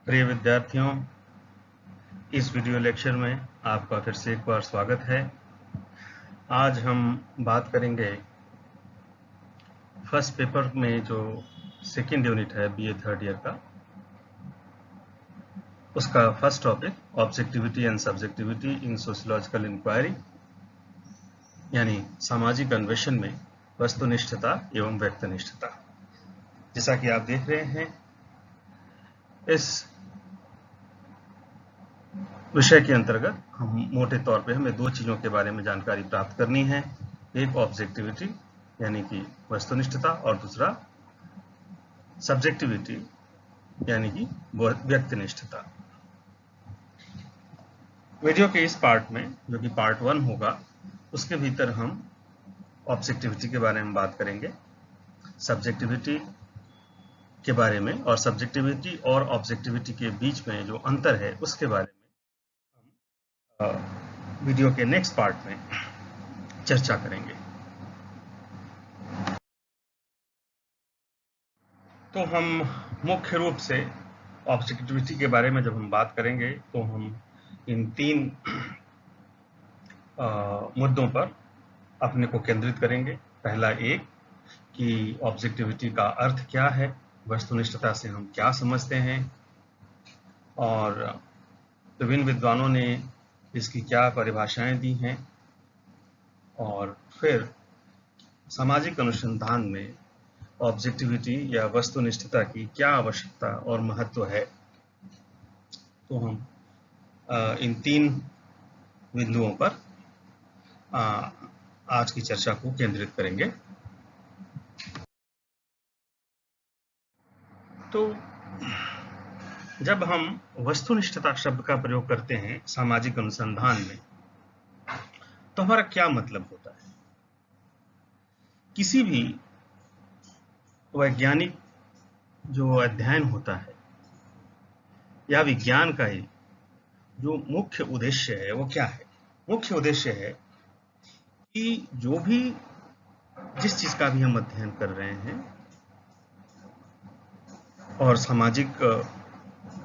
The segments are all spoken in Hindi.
प्रिय विद्यार्थियों, इस वीडियो लेक्चर में आपका फिर से एक बार स्वागत है। आज हम बात करेंगे फर्स्ट पेपर में जो सेकेंड यूनिट है बीए थर्ड ईयर का, उसका first topic objectivity and subjectivity in sociological inquiry, यानी सामाजिक अन्वेषण में वस्तुनिष्ठता एवं व्यक्तिनिष्ठता। जैसा कि आप देख रहे हैं, इस विषय के अंतर्गत हम मोटे तौर पे हमें दो चीज़ों के बारे में जानकारी प्राप्त करनी है। एक ऑब्जेक्टिविटी यानी कि वस्तुनिष्ठता, और दूसरा सब्जेक्टिविटी यानी कि व्यक्तिनिष्ठता। वीडियो के इस पार्ट में, जो कि पार्ट 1 होगा, उसके भीतर हम ऑब्जेक्टिविटी के बारे में बात करेंगे, सब्जेक्टिविटी के बारे में, और सब्जेक्टिविटी और ऑब्जेक्टिविटी के बीच में जो अंतर है उसके बारे में वीडियो के नेक्स्ट पार्ट में चर्चा करेंगे। तो हम मुख्य रूप से ऑब्जेक्टिविटी के बारे में जब हम बात करेंगे तो हम इन तीन मुद्दों पर अपने को केंद्रित करेंगे। पहला एक कि ऑब्जेक्टिविटी का अर्थ क्या है, वस्तुनिष्ठता से हम क्या समझते हैं, और विभिन्न विद्वानों ने इसकी क्या परिभाषाएं दी हैं, और फिर सामाजिक अनुसंधान में ऑब्जेक्टिविटी या वस्तुनिष्ठता की क्या आवश्यकता और महत्व है। तो हम इन तीन बिंदुओं पर आज की चर्चा को केंद्रित करेंगे। तो जब हम वस्तुनिष्ठता शब्द का प्रयोग करते हैं सामाजिक अनुसंधान में, तो हमारा क्या मतलब होता है? किसी भी वैज्ञानिक जो अध्ययन होता है या विज्ञान का ही जो मुख्य उद्देश्य है वो क्या है? मुख्य उद्देश्य है कि जो भी जिस चीज का भी हम अध्ययन कर रहे हैं, और सामाजिक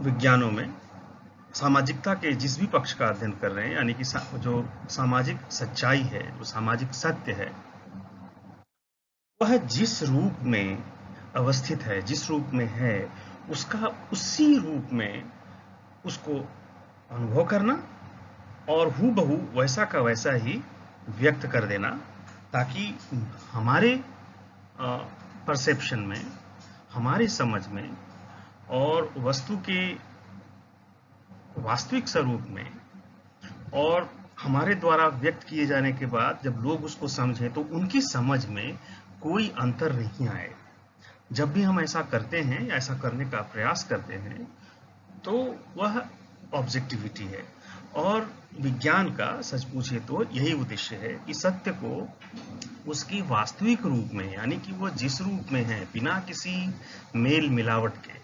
विज्ञानों में सामाजिकता के जिस भी पक्ष का अध्ययन कर रहे हैं, यानी कि जो सामाजिक सच्चाई है, जो सामाजिक सत्य है, वह जिस रूप में अवस्थित है, जिस रूप में है, उसका उसी रूप में उसको अनुभव करना और हूबहू वैसा का वैसा ही व्यक्त कर देना, ताकि हमारे परसेप्शन में, हमारे समझ में और वस्तु के वास्तविक स्वरूप में और हमारे द्वारा व्यक्त किए जाने के बाद जब लोग उसको समझें तो उनकी समझ में कोई अंतर नहीं आए। जब भी हम ऐसा करते हैं, ऐसा करने का प्रयास करते हैं, तो वह ऑब्जेक्टिविटी है। और विज्ञान का सच पूछे तो यही उद्देश्य है कि सत्य को उसकी वास्तविक रूप में, यानी कि वो जिस रूप में है, बिना किसी मेल मिलावट के,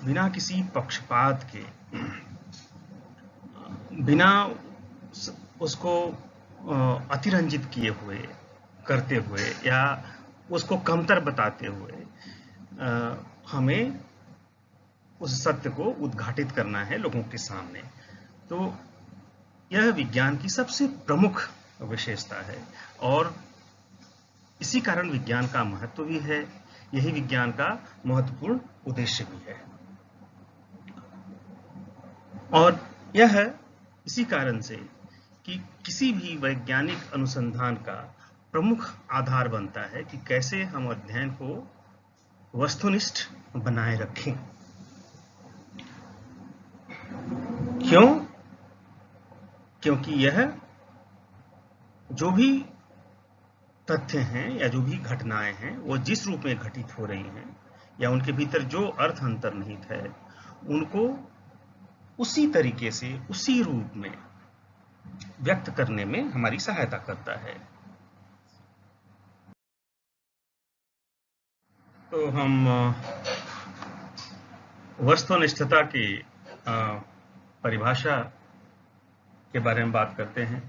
बिना किसी पक्षपात के, बिना उसको अतिरंजित किए हुए, करते हुए, या उसको कमतर बताते हुए हमें उस सत्य को उद्घाटित करना है लोगों के सामने। तो यह विज्ञान की सबसे प्रमुख विशेषता है, और इसी कारण विज्ञान का महत्व भी है, यही विज्ञान का महत्वपूर्ण उद्देश्य भी है। और यह इसी कारण से कि किसी भी वैज्ञानिक अनुसंधान का प्रमुख आधार बनता है कि कैसे हम अध्ययन को वस्तुनिष्ठ बनाए रखें। क्यों? क्योंकि यह जो भी तथ्य हैं या जो भी घटनाएं हैं, वो जिस रूप में घटित हो रही हैं या उनके भीतर जो अर्थ अंतर्निहित है, उनको उसी तरीके से, उसी रूप में व्यक्त करने में हमारी सहायता करता है। तो हम वस्तुनिष्ठता की परिभाषा के बारे में बात करते हैं।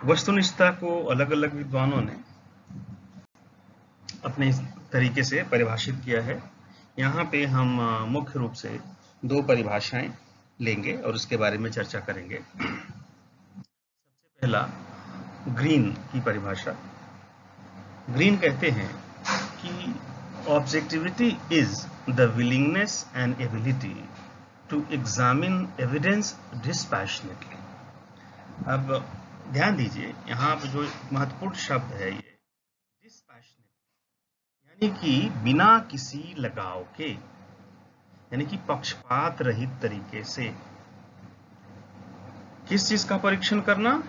वस्तुनिष्ठता को अलग अलग विद्वानों ने अपने तरीके से परिभाषित किया है यहाँ पे हम मुख्य रूप से दो परिभाषाएं लेंगे और उसके बारे में चर्चा करेंगे। सबसे पहला ग्रीन की परिभाषा। ग्रीन कहते हैं कि objectivity is the willingness and ability to examine evidence dispassionately. अब ध्यान दीजिए, यहाँ पर जो महत्वपूर्ण शब्द है ये डिस्पैशनेट, यानी कि बिना किसी लगाव के, यानी कि पक्षपात रहित तरीके से किस चीज का परीक्षण करना?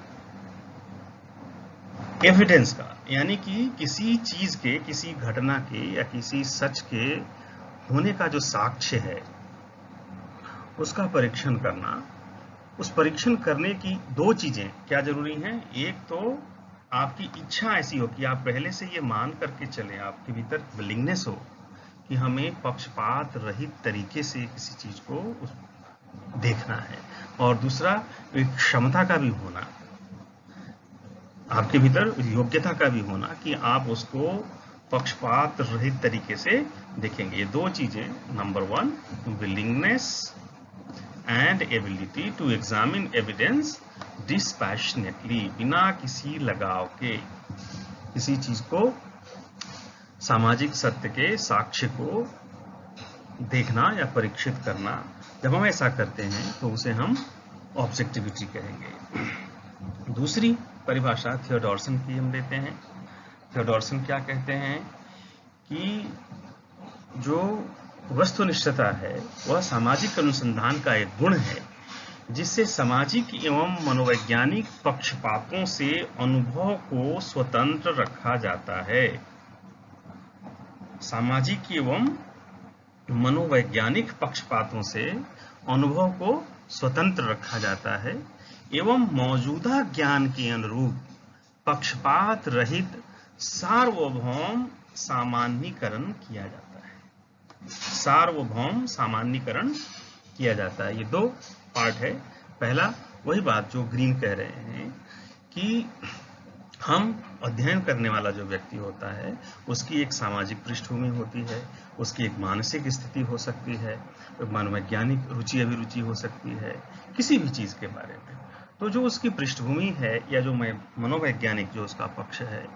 एविडेंस का, यानी कि किसी चीज के, किसी घटना के या किसी सच के होने का जो साक्ष्य है उसका परीक्षण करना। उस परीक्षण करने की दो चीजें क्या जरूरी हैं? एक तो आपकी इच्छा ऐसी हो कि आप पहले से ये मान करके चलें, आपके भीतर विलिंगनेस हो कि हमें पक्षपात रहित तरीके से किसी चीज को देखना है, और दूसरा एक क्षमता का भी होना, आपके भीतर योग्यता का भी होना कि आप उसको पक्षपात रहित तरीके से देखेंगे। ये दो चीजें, number one willingness and ability to examine evidence dispassionately, बिना किसी लगाव के किसी चीज को, सामाजिक सत्य के साक्ष्य को देखना या परीक्षित करना। जब हम ऐसा करते हैं तो उसे हम ऑब्जेक्टिविटी कहेंगे। दूसरी परिभाषा थियोडोरसन की हम लेते हैं। थियोडोरसन क्या कहते हैं कि जो वस्तुनिष्ठता है वह सामाजिक अनुसंधान का एक गुण है जिससे सामाजिक एवं मनोवैज्ञानिक पक्षपातों से अनुभव को स्वतंत्र रखा जाता है। सामाजिक एवं मनोवैज्ञानिक पक्षपातों से अनुभव को स्वतंत्र रखा जाता है एवं मौजूदा ज्ञान के अनुरूप पक्षपात रहित सार्वभौम सामान्यीकरण किया जाता है। सार्वभौम सामान्यीकरण किया जाता है। ये दो पार्ट है। पहला वही बात जो ग्रीन कह रहे हैं कि हम अध्ययन करने वाला जो व्यक्ति होता है उसकी एक सामाजिक पृष्ठभूमि होती है, उसकी एक मानसिक स्थिति हो सकती है, मनोवैज्ञानिक रुचि अभिरुचि हो सकती है किसी भी चीज के बारे में। तो जो उसकी पृष्ठभूमि है या जो मनोवैज्ञानिक जो उसका पक्ष है,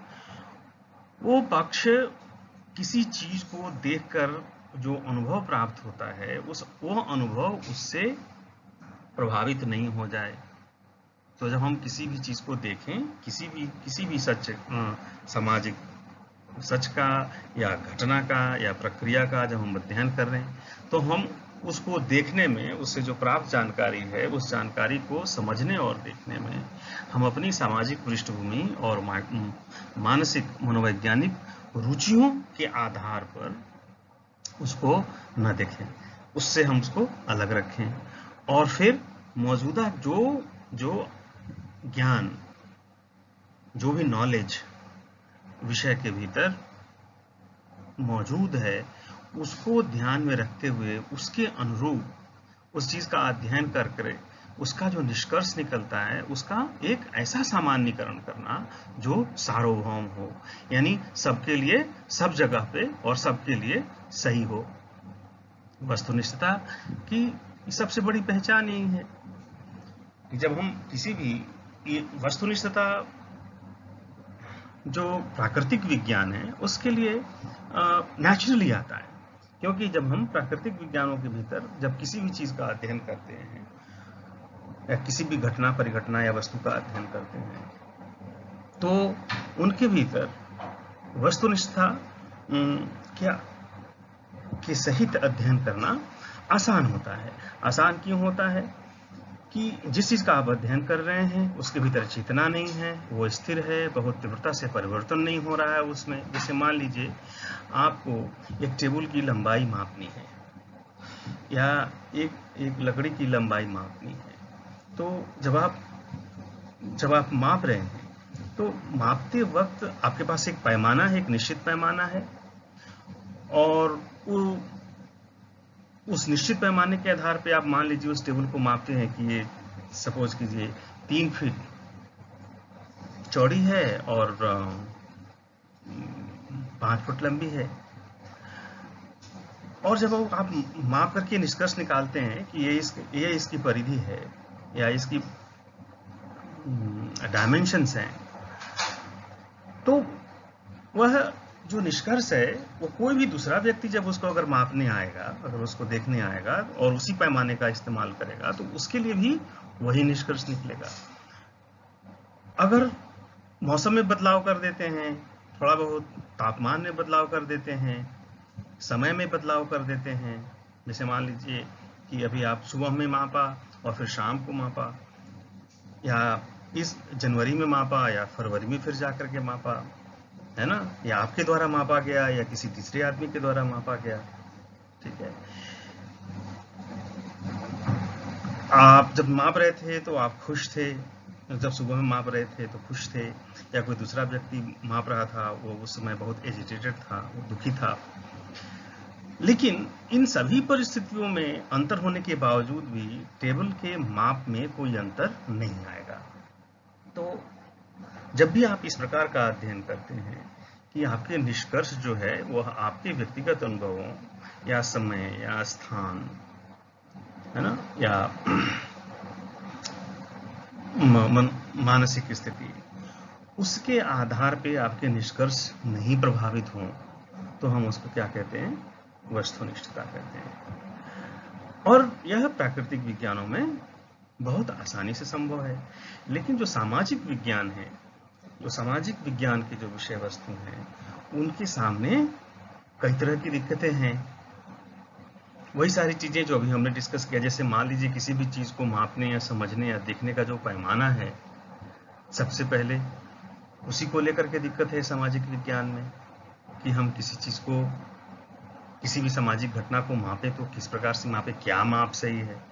वो पक्ष किसी चीज को देखकर जो अनुभव प्राप्त होता है वो अनुभव उससे प्रभावित नहीं हो जाए। तो जब हम किसी भी चीज को देखें, किसी भी सच, सामाजिक सच का या घटना का या प्रक्रिया का जब हम अध्ययन कर रहे हैं तो हम उसको देखने में, उससे जो प्राप्त जानकारी है उस जानकारी को समझने और देखने में हम अपनी सामाजिक पृष्ठभूमि और मानसिक मनोवैज्ञानिक रुचियों के आधार पर उसको न देखें, उससे हम उसको अलग रखें और फिर मौजूदा जो ज्ञान, जो भी नॉलेज विषय के भीतर मौजूद है उसको ध्यान में रखते हुए उसके अनुरूप उस चीज का अध्ययन करके उसका जो निष्कर्ष निकलता है उसका एक ऐसा सामान्यीकरण करना जो सार्वभौम हो, यानी सबके लिए, सब जगह पे और सबके लिए सही हो। वस्तुनिष्ठता की सबसे बड़ी पहचान यही है कि जब हम किसी भी वस्तुनिष्ठता जो प्राकृतिक विज्ञान है उसके लिए नेचुरली आता है, क्योंकि जब हम प्राकृतिक विज्ञानों के भीतर जब किसी भी चीज का अध्ययन करते हैं या किसी भी घटना, परिघटना या वस्तु का अध्ययन करते हैं तो उनके भीतर वस्तुनिष्ठता क्या के सहित अध्ययन करना आसान होता है। आसान क्यों होता है कि जिस चीज का आप अध्ययन कर रहे हैं उसके भीतर चेतना नहीं है, वो स्थिर है, बहुत तीव्रता से परिवर्तन नहीं हो रहा है उसमें। जैसे मान लीजिए आपको एक टेबल की लंबाई मापनी है या एक लकड़ी की लंबाई मापनी है, तो जब आप माप रहे हैं तो मापते वक्त आपके पास एक पैमाना है, एक निश्चित पैमाना है, और उस निश्चित पैमाने के आधार पे आप मान लीजिए उस टेबल को मापते हैं कि ये सपोज कीजिए 3 फीट चौड़ी है और 5 फुट लंबी है। और जब आप माप करके निष्कर्ष निकालते हैं कि ये इसकी परिधि है या इसकी डायमेंशंस हैं, तो वह जो निष्कर्ष है वो कोई भी दूसरा व्यक्ति जब उसको अगर मापने आएगा, अगर उसको देखने आएगा और उसी पैमाने का इस्तेमाल करेगा, तो उसके लिए भी वही निष्कर्ष निकलेगा। अगर मौसम में बदलाव कर देते हैं, थोड़ा बहुत तापमान में बदलाव कर देते हैं, समय में बदलाव कर देते हैं, जैसे मान लीजिए कि अभी आप सुबह में मापा और फिर शाम को मापा, या इस जनवरी में मापा या फरवरी में फिर जाकर के मापा, है ना, या आपके द्वारा मापा गया या किसी तीसरे आदमी के द्वारा मापा गया, ठीक है। आप जब माप रहे थे तो आप खुश थे, जब सुबह में माप रहे थे तो खुश थे, या कोई दूसरा व्यक्ति माप रहा था, वो उस समय बहुत एजिटेटेड था, वो दुखी था। लेकिन इन सभी परिस्थितियों में अंतर होने के बावजूद भी टेबल के माप में कोई अंतर नहीं आएगा। तो जब भी आप इस प्रकार का अध्ययन करते हैं कि आपके निष्कर्ष जो है वह आपके व्यक्तिगत अनुभवों या समय या स्थान, है ना, या मानसिक स्थिति, उसके आधार पे आपके निष्कर्ष नहीं प्रभावित हों, तो हम उसको क्या कहते हैं? वस्तुनिष्ठता कहते हैं। और यह प्राकृतिक विज्ञानों में बहुत आसानी से संभव है। लेकिन जो सामाजिक विज्ञान है, जो सामाजिक विज्ञान के जो विषय वस्तु हैं, उनके सामने कई तरह की दिक्कतें हैं। वही सारी चीजें जो अभी हमने डिस्कस किया, जैसे मान लीजिए किसी भी चीज को मापने या समझने या देखने का जो पैमाना है, सबसे पहले उसी को लेकर के दिक्कत है सामाजिक विज्ञान में, कि हम किसी चीज को, किसी भी सामाजिक घटना को मापे तो किस प्रकार से मापे, क्या माप सही है,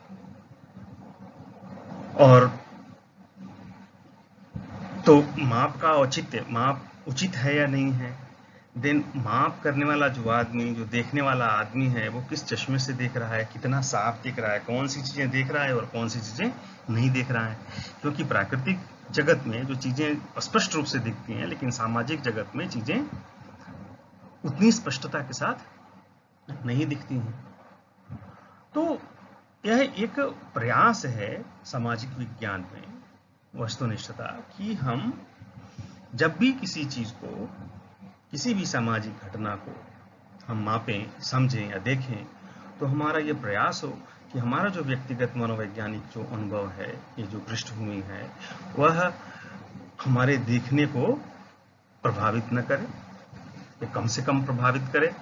और तो माप का औचित्य, माप उचित है या नहीं है, देन माप करने वाला जो आदमी, जो देखने वाला आदमी है, वो किस चश्मे से देख रहा है, कितना साफ देख रहा है, कौन सी चीजें देख रहा है और कौन सी चीजें नहीं देख रहा है। क्योंकि प्राकृतिक जगत में जो चीजें स्पष्ट रूप से दिखती हैं, लेकिन सामाजिक जगत में चीजें उतनी स्पष्टता के साथ नहीं दिखती हैं। तो यह एक प्रयास है सामाजिक विज्ञान में, वस्तुनिष्ठता, कि हम जब भी किसी चीज को, किसी भी सामाजिक घटना को हम मापें, समझें या देखें, तो हमारा ये प्रयास हो कि हमारा जो व्यक्तिगत मनोवैज्ञानिक जो अनुभव है, ये जो पृष्ठभूमि है, वह हमारे देखने को प्रभावित न करे, या कम से कम प्रभावित करे,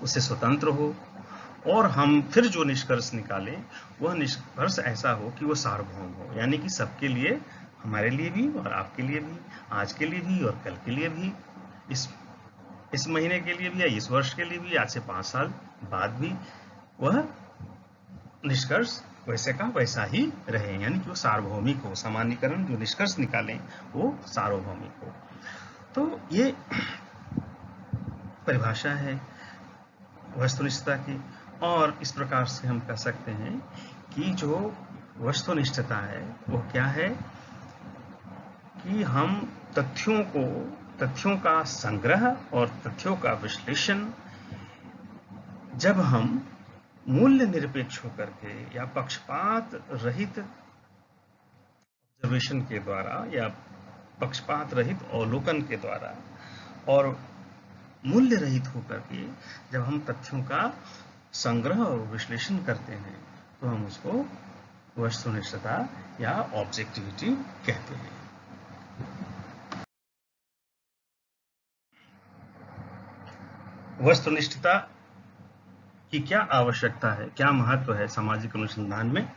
उससे स्वतंत्र हो, और हम फिर जो निष्कर्ष निकालें वह निष्कर्ष ऐसा हो कि वो सार्वभौम हो, यानी कि सबके लिए, हमारे लिए भी और आपके लिए भी, आज के लिए भी और कल के लिए भी, इस महीने के लिए भी या इस वर्ष के लिए भी, आज से 5 साल बाद भी, वह निष्कर्ष वैसे का वैसा ही रहे, यानी कि वो सार्वभौमिक हो। सामान्यीकरण जो निष्कर्ष निकालें वो सार्वभौमिक हो। तो ये परिभाषा है वस्तुनिष्ठता की। और इस प्रकार से हम कह सकते हैं कि जो वस्तुनिष्ठता है वो क्या है, कि हम तथ्यों का संग्रह और तथ्यों का विश्लेषण जब हम मूल्य निरपेक्ष होकर के या पक्षपात रहित ऑब्जर्वेशन के द्वारा या पक्षपात रहित अवलोकन के द्वारा और मूल्य रहित होकर के जब हम तथ्यों का संग्रह और विश्लेषण करते हैं, तो हम उसको वस्तुनिष्ठता या ऑब्जेक्टिविटी कहते हैं। वस्तुनिष्ठता की क्या आवश्यकता है, क्या महत्व है सामाजिक अनुसंधान में?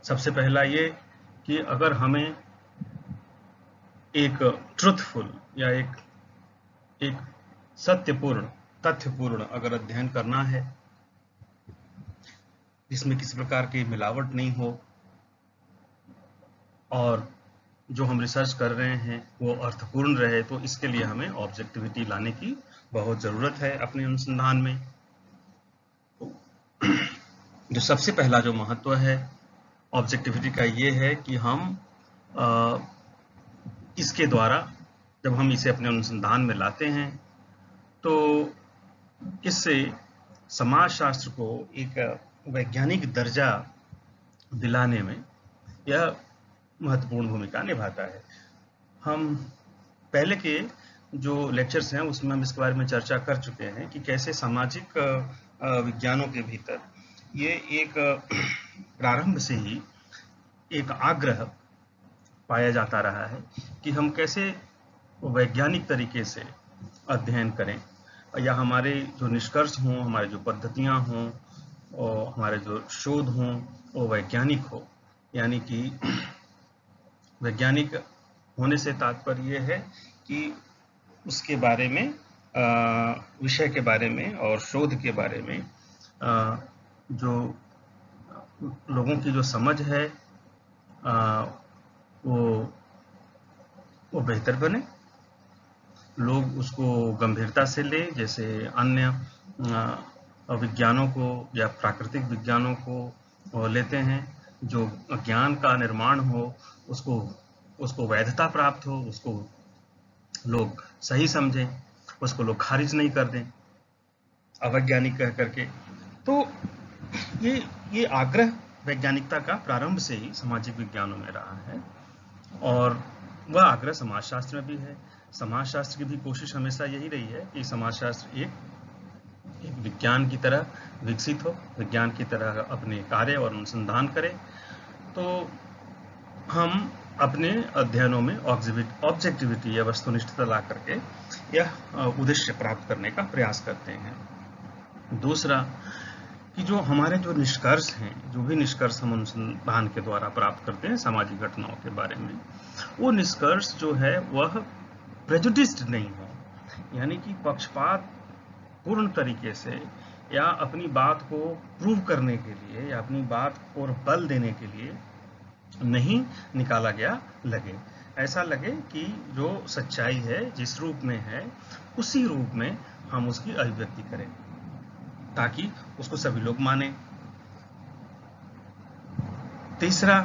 सबसे पहला ये कि अगर हमें एक ट्रुथफुल या एक सत्यपूर्ण, तथ्यपूर्ण अगर अध्ययन करना है, जिसमें किसी प्रकार की मिलावट नहीं हो, और जो हम रिसर्च कर रहे हैं वो अर्थपूर्ण रहे, तो इसके लिए हमें ऑब्जेक्टिविटी लाने की बहुत जरूरत है अपने अनुसंधान में। जो सबसे पहला जो महत्व है ऑब्जेक्टिविटी का ये है कि हम इसके द्वारा जब हम इसे अपने अनुसंधान में लाते हैं, तो इससे समाजशास्त्र को एक वैज्ञानिक दर्जा दिलाने में यह महत्वपूर्ण भूमिका निभाता है। हम पहले के जो लेक्चर्स हैं उसमें हम इसके बारे में चर्चा कर चुके हैं कि कैसे सामाजिक विज्ञानों के भीतर ये एक प्रारंभ से ही एक आग्रह पाया जाता रहा है कि हम कैसे वैज्ञानिक तरीके से अध्ययन करें या हमारे जो निष्कर्ष हों, हमारे जो पद्धतियां हों और हमारे जो शोध हों वो वैज्ञानिक हो। यानी कि वैज्ञानिक होने से तात्पर्य यह है कि उसके बारे में विषय के बारे में और शोध के बारे में जो लोगों की जो समझ है वो बेहतर बने, लोग उसको गंभीरता से लें, जैसे अन्य विज्ञानों को या प्राकृतिक विज्ञानों को लेते हैं। जो ज्ञान का निर्माण हो उसको वैधता प्राप्त हो, उसको लोग सही समझें, उसको लोग खारिज नहीं कर दें अवैज्ञानिक कह करके। तो ये आग्रह वैज्ञानिकता का प्रारंभ से ही सामाजिक विज्ञानों में रहा है और वह आग्रह समाजशास्त्र में भी है। समाजशास्त्र की भी कोशिश हमेशा यही रही है कि समाजशास्त्र एक विज्ञान की तरह विकसित हो, विज्ञान की तरह अपने कार्य और अनुसंधान करे। तो हम अपने अध्ययनों में ऑब्जेक्टिविटी या वस्तुनिष्ठता ला करके यह उद्देश्य प्राप्त करने का प्रयास करते हैं। दूसरा कि जो हमारे जो निष्कर्ष हैं, जो भी निष्कर्ष हम अनुसंधान के द्वारा प्राप्त करते हैं सामाजिक घटनाओं के बारे में, वो निष्कर्ष जो है वह प्रेजुडिस्ड नहीं हो, यानी कि पक्षपात पूर्ण तरीके से या अपनी बात को प्रूव करने के लिए या अपनी बात को बल देने के लिए नहीं निकाला गया लगे। ऐसा लगे कि जो सच्चाई है जिस रूप में है उसी रूप में हम उसकी अभिव्यक्ति करें ताकि उसको सभी लोग माने। तीसरा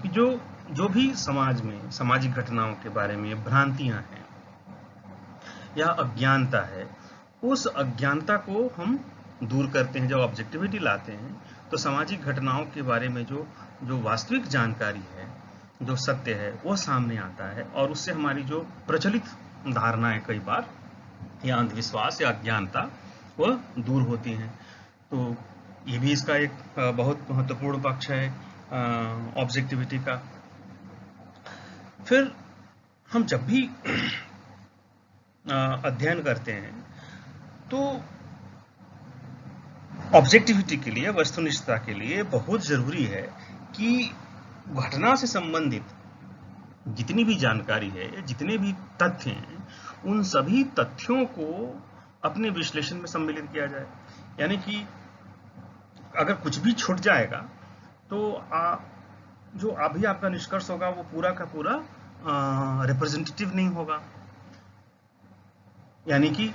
कि जो भी समाज में सामाजिक घटनाओं के बारे में भ्रांतियां हैं या अज्ञानता है, उस अज्ञानता को हम दूर करते हैं। जब ऑब्जेक्टिविटी लाते हैं तो सामाजिक घटनाओं के बारे में जो वास्तविक जानकारी है, जो सत्य है, वो सामने आता है और उससे हमारी जो प्रचलित धारणाएं कई बार या अंधविश्वास या अज्ञानता वह दूर होती हैं। तो ये भी इसका एक बहुत महत्वपूर्ण पक्ष है ऑब्जेक्टिविटी का। फिर हम जब भी अध्ययन करते हैं तो ऑब्जेक्टिविटी के लिए, वस्तुनिष्ठता के लिए बहुत जरूरी है कि घटना से संबंधित जितनी भी जानकारी है, जितने भी तथ्य हैं, उन सभी तथ्यों को अपने विश्लेषण में सम्मिलित किया जाए। यानी कि अगर कुछ भी छूट जाएगा तो जो अभी आपका निष्कर्ष होगा वो पूरा का पूरा रिप्रेजेंटेटिव नहीं होगा। यानी कि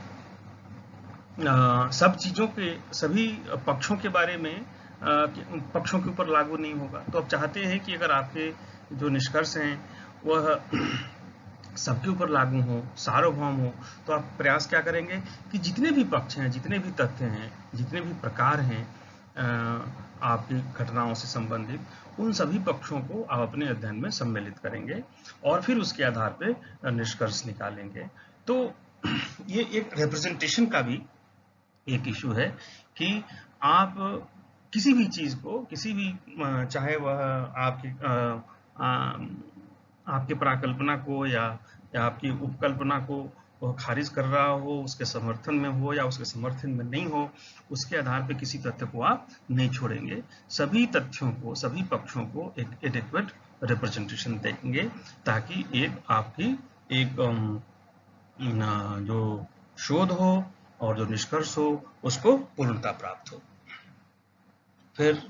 सब चीजों के, सभी पक्षों के बारे में पक्षों के ऊपर लागू नहीं होगा। तो आप चाहते हैं कि अगर आपके जो निष्कर्ष हैं वह सबके ऊपर लागू हो, सार्वभौम हो, तो आप प्रयास क्या करेंगे कि जितने भी पक्ष हैं, जितने भी तथ्य हैं, जितने भी प्रकार हैं आपकी घटनाओं से संबंधित, उन सभी पक्षों को आप अपने अध्ययन में सम्मिलित करेंगे और फिर उसके आधार पर निष्कर्ष निकालेंगे। तो ये एक रिप्रेजेंटेशन का भी एक इशू है कि आप किसी भी चीज को, किसी भी, चाहे वह आपकी प्राकल्पना को या आपकी उपकल्पना को वह खारिज कर रहा हो, उसके समर्थन में हो या उसके समर्थन में नहीं हो, उसके आधार पर किसी तथ्य को आप नहीं छोड़ेंगे। सभी तथ्यों को, सभी पक्षों को एक एडिक्वेट रिप्रेजेंटेशन देंगे ताकि आपकी एक जो शोध हो और जो निष्कर्ष हो उसको पूर्णता प्राप्त हो। फिर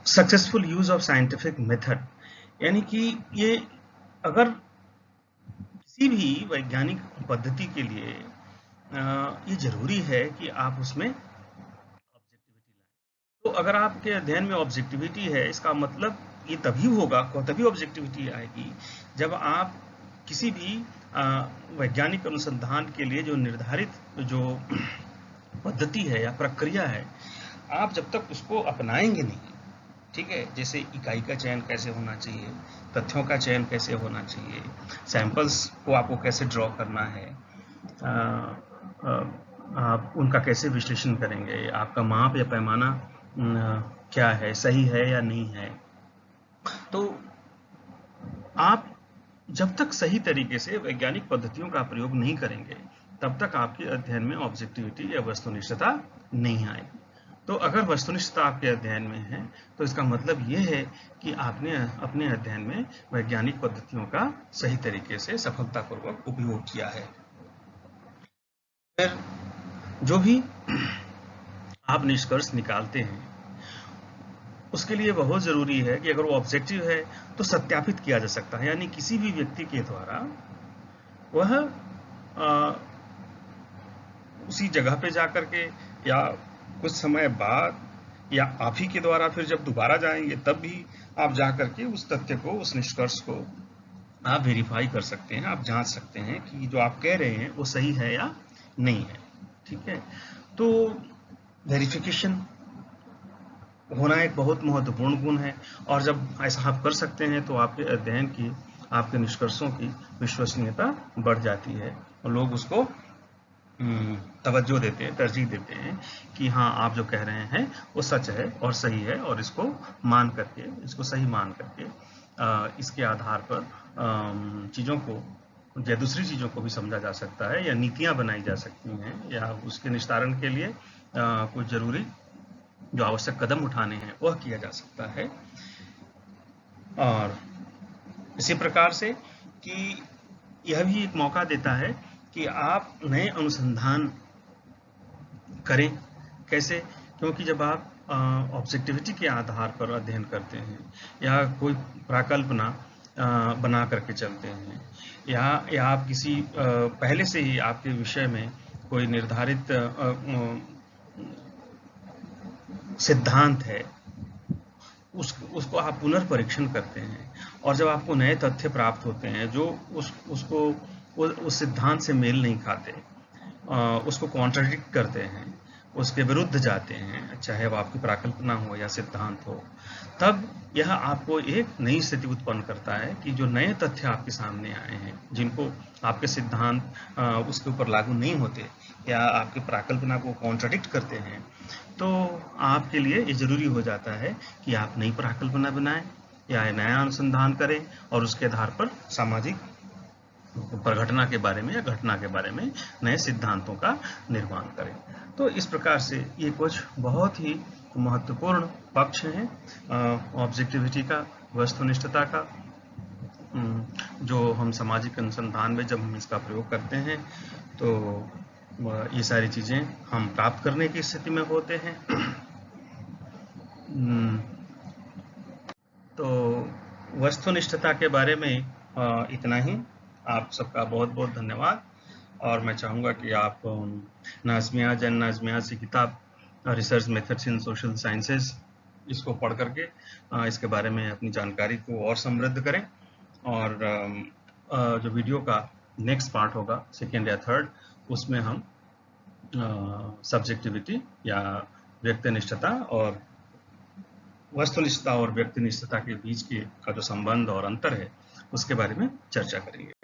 successful use of scientific method, यानी कि ये अगर किसी भी वैज्ञानिक पद्धति के लिए ये जरूरी है कि आप उसमें ऑब्जेक्टिविटी लाएं। तो अगर आपके अध्ययन में ऑब्जेक्टिविटी है, इसका मतलब ये तभी होगा, तभी ऑब्जेक्टिविटी आएगी जब आप किसी भी वैज्ञानिक अनुसंधान के लिए जो निर्धारित जो पद्धति है या प्रक्रिया है, आप जब तक उसको अपनाएंगे नहीं, ठीक है, जैसे इकाई का चयन कैसे होना चाहिए, तथ्यों का चयन कैसे होना चाहिए, सैंपल्स को आपको कैसे ड्रॉ करना है, आप उनका कैसे विश्लेषण करेंगे, आपका माप या पैमाना क्या है, सही है या नहीं है, तो आप जब तक सही तरीके से वैज्ञानिक पद्धतियों का प्रयोग नहीं करेंगे, तब तक आपके अध्ययन में ऑब्जेक्टिविटी या वस्तुनिष्ठता नहीं आएगी। तो अगर वस्तुनिष्ठता आपके अध्ययन में है, तो इसका मतलब ये है कि आपने अपने अध्ययन में वैज्ञानिक पद्धतियों का सही तरीके से सफलतापूर्वक उपयोग किया है। फिर जो भी आप निष्कर्ष निकालते हैं, उसके लिए बहुत जरूरी है कि अगर वो ऑब्जेक्टिव है तो सत्यापित किया जा सकता है, यानी किसी भी व्यक्ति के द्वारा वह उसी जगह पे जाकर के या कुछ समय बाद या आप ही के द्वारा फिर जब दोबारा जाएंगे तब भी आप जाकर के उस तथ्य को, उस निष्कर्ष को आप वेरीफाई कर सकते हैं, आप जांच सकते हैं कि जो आप कह रहे हैं वो सही है या नहीं है, ठीक है। तो वेरिफिकेशन होना एक बहुत महत्वपूर्ण गुण है, और जब ऐसा आप कर सकते हैं तो आपके अध्ययन की, आपके निष्कर्षों की विश्वसनीयता बढ़ जाती है और लोग उसको तवज्जो देते हैं, तरजीह देते हैं कि हाँ, आप जो कह रहे हैं वो सच है और सही है, और इसको मान करके, इसको सही मान करके इसके आधार पर चीज़ों को या दूसरी चीज़ों को भी समझा जा सकता है, या नीतियाँ बनाई जा सकती हैं, या उसके निस्तारण के लिए कुछ जरूरी जो आवश्यक कदम उठाने हैं वह किया जा सकता है। और इसी प्रकार से कि यह भी एक मौका देता है कि आप नए अनुसंधान करें। कैसे? क्योंकि जब आप ऑब्जेक्टिविटी के आधार पर अध्ययन करते हैं या कोई प्राकल्पना बना करके चलते हैं, या आप किसी पहले से ही आपके विषय में कोई निर्धारित सिद्धांत है, उसको आप पुनर्परीक्षण करते हैं, और जब आपको नए तथ्य प्राप्त होते हैं जो उस सिद्धांत से मेल नहीं खाते, उसको कॉन्ट्राडिक्ट करते हैं, उसके विरुद्ध जाते हैं, चाहे वो आपकी प्राकल्पना हो या सिद्धांत हो, तब यह आपको एक नई स्थिति उत्पन्न करता है कि जो नए तथ्य आपके सामने आए हैं, जिनको आपके सिद्धांत उसके ऊपर लागू नहीं होते या आपकी प्राकल्पना को कॉन्ट्राडिक्ट करते हैं, तो आपके लिए ये जरूरी हो जाता है कि आप नई प्राकल्पना बनाएं या नया अनुसंधान करें और उसके आधार पर सामाजिक प्रघटना के बारे में या घटना के बारे में नए सिद्धांतों का निर्माण करें। तो इस प्रकार से ये कुछ बहुत ही महत्वपूर्ण पक्ष हैं ऑब्जेक्टिविटी का, वस्तुनिष्ठता का, जो हम सामाजिक अनुसंधान में जब हम इसका प्रयोग करते हैं तो ये सारी चीजें हम प्राप्त करने की स्थिति में होते हैं। तो वस्तुनिष्ठता के बारे में इतना ही। आप सबका बहुत बहुत धन्यवाद, और मैं चाहूँगा कि आप नाज़मियाज एंड नाज़मियाज की किताब research methods in social sciences, इसको पढ़ करके इसके बारे में अपनी जानकारी को और समृद्ध करें, और जो वीडियो का नेक्स्ट पार्ट होगा, सेकेंड या थर्ड, उसमें हम सब्जेक्टिविटी या व्यक्तिनिष्ठता और वस्तुनिष्ठता और व्यक्तिनिष्ठता के बीच का जो संबंध और अंतर है उसके बारे में चर्चा करेंगे।